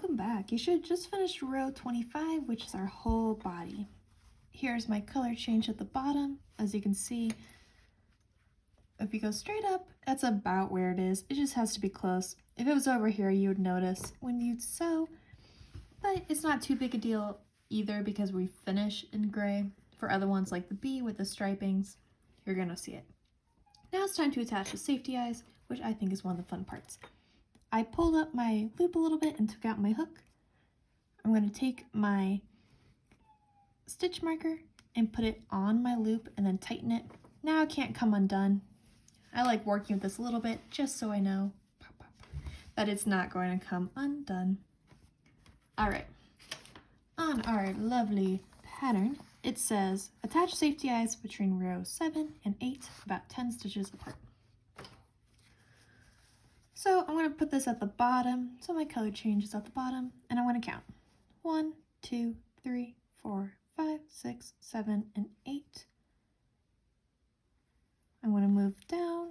welcome back. You should just finish row 25, which is our whole body. Here's my color change at the bottom. As you can see, if you go straight up, that's about where it is. It just has to be close. If it was over here, you would notice when you'd sew, but it's not too big a deal either because we finish in gray. For other ones like the bee with the stripings, you're gonna see it. Now it's time to attach the safety eyes, which I think is one of the fun parts. I pulled up my loop a little bit and took out my hook. I'm going to take my stitch marker and put it on my loop and then tighten it. Now it can't come undone. I like working with this a little bit just so I know that it's not going to come undone. Alright, on our lovely pattern, it says attach safety eyes between rows 7 and 8, about 10 stitches apart. So I'm going to put this at the bottom, so my color change is at the bottom, and I'm going to count 1, 2, 3, 4, 5, 6, 7, and 8. I'm going to move down.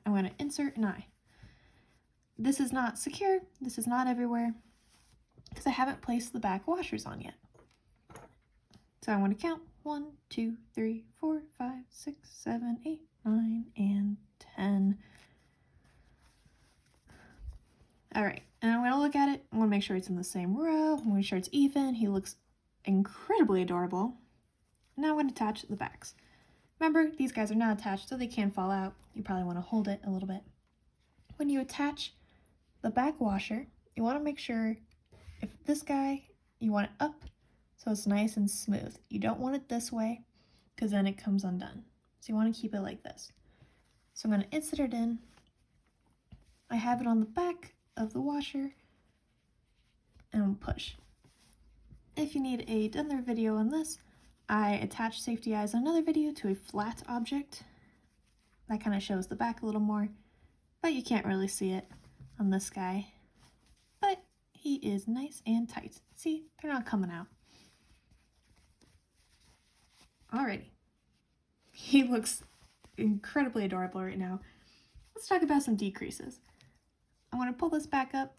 I'm going to insert an eye. This is not secure, this is not everywhere, because I haven't placed the back washers on yet. So I'm going to count 1, 2, 3, 4, 5, 6, 7, 8, 9, and 10. All right, and I'm going to look at it. I'm going to make sure it's in the same row. I'm going to make sure it's even. He looks incredibly adorable. Now I'm going to attach the backs. Remember, these guys are not attached, so they can fall out. You probably want to hold it a little bit. When you attach the back washer, you want to make sure if this guy, you want it up, so it's nice and smooth. You don't want it this way because then it comes undone. So you want to keep it like this. So I'm going to insert it in. I have it on the back of the washer and push. If you need another video on this, I attach safety eyes on another video to a flat object. That kind of shows the back a little more, but you can't really see it on this guy. But he is nice and tight. See, they're not coming out. Alrighty, he looks incredibly adorable right now. Let's talk about some decreases. I'm going to pull this back up,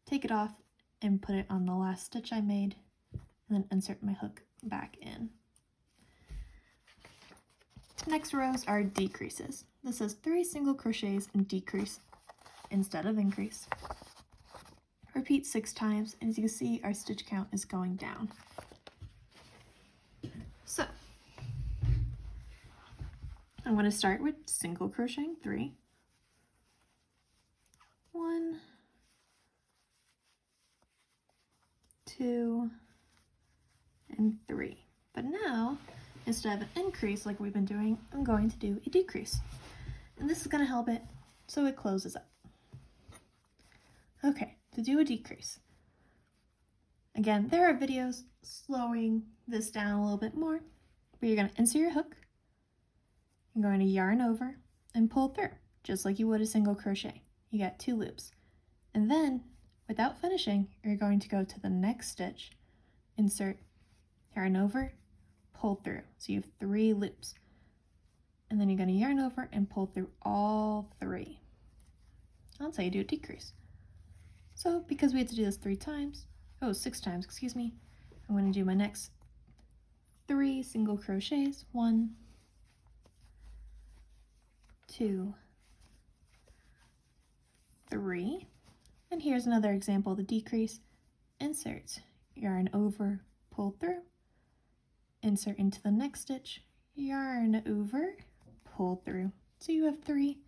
take it off, and put it on the last stitch I made, and then insert my hook back in. Next rows are decreases. This says 3 single crochets and decrease instead of increase. Repeat 6 times, and as you can see, our stitch count is going down. So I'm going to start with single crocheting 3, 1, 2, and 3. But now, instead of an increase like we've been doing, I'm going to do a decrease. And this is going to help it so it closes up. Okay, to do a decrease. Again, there are videos slowing this down a little bit more, but you're going to insert your hook. You're going to yarn over and pull through, just like you would a single crochet. You got 2 loops. And then, without finishing, you're going to go to the next stitch, insert, yarn over, pull through. So you have 3 loops. And then you're going to yarn over and pull through all 3. That's how you do a decrease. So, because we had to do this 6 times, excuse me, I'm going to do my next 3 single crochets. 1, 2, 3. And here's another example of the decrease. Insert, yarn over, pull through, insert into the next stitch, yarn over, pull through. So you have 3,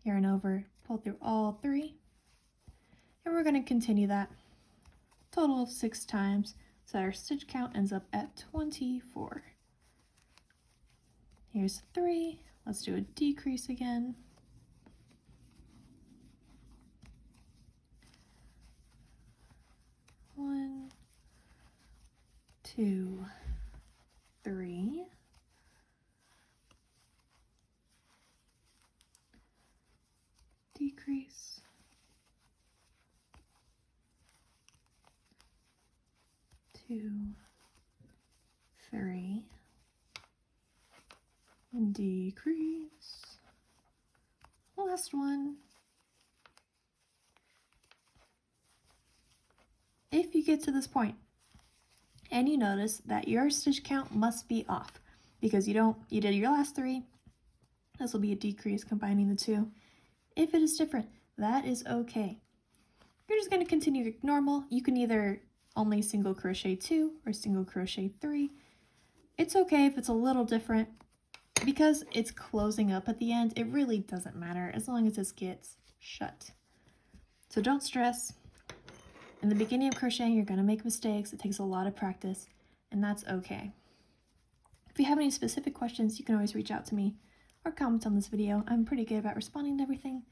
yarn over, pull through all 3. And we're going to continue that total of 6 times so that our stitch count ends up at 24. Here's 3. Let's do a decrease again. 1, 2, 3. Decrease. 2, 3. decrease, last one. If you get to this point and you notice that your stitch count must be off because you did your last 3, this will be a decrease combining the 2. If it is different, that is okay. You're just going to continue normal. You can either only single crochet 2 or single crochet 3. It's okay if it's a little different. Because it's closing up at the end, it really doesn't matter as long as this gets shut. So don't stress. In the beginning of crocheting, you're going to make mistakes. It takes a lot of practice, and that's okay. If you have any specific questions, you can always reach out to me or comment on this video. I'm pretty good about responding to everything.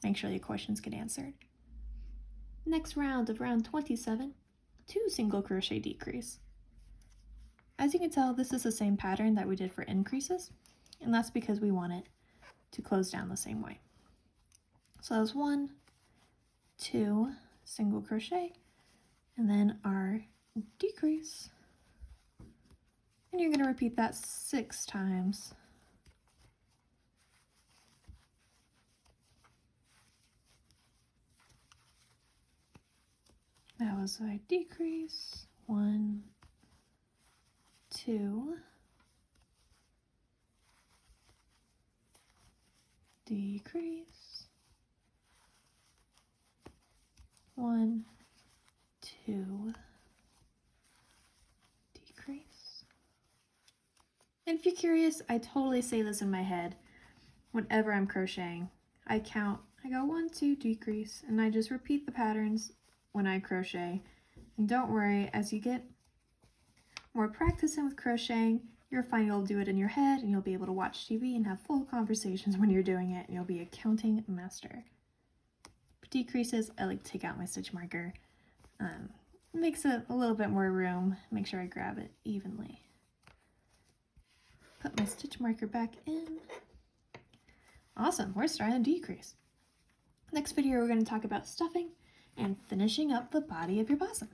Make sure your questions get answered. Next round of round 27, 2 single crochet decrease. As you can tell, this is the same pattern that we did for increases, and that's because we want it to close down the same way. So that was 1, 2, single crochet, and then our decrease. And you're going to repeat that 6 times. That was a decrease, 1, 2, decrease, 1, 2, decrease. And if you're curious, I totally say this in my head whenever I'm crocheting. I count, I go 1, 2, decrease, and I just repeat the patterns when I crochet. And don't worry, as you get more practicing with crocheting, you'll find you'll do it in your head and you'll be able to watch TV and have full conversations when you're doing it, and you'll be a counting master. For decreases, I like to take out my stitch marker. Makes it a little bit more room. Make sure I grab it evenly. Put my stitch marker back in. Awesome, we're starting a decrease. Next video, we're going to talk about stuffing and finishing up the body of your possum.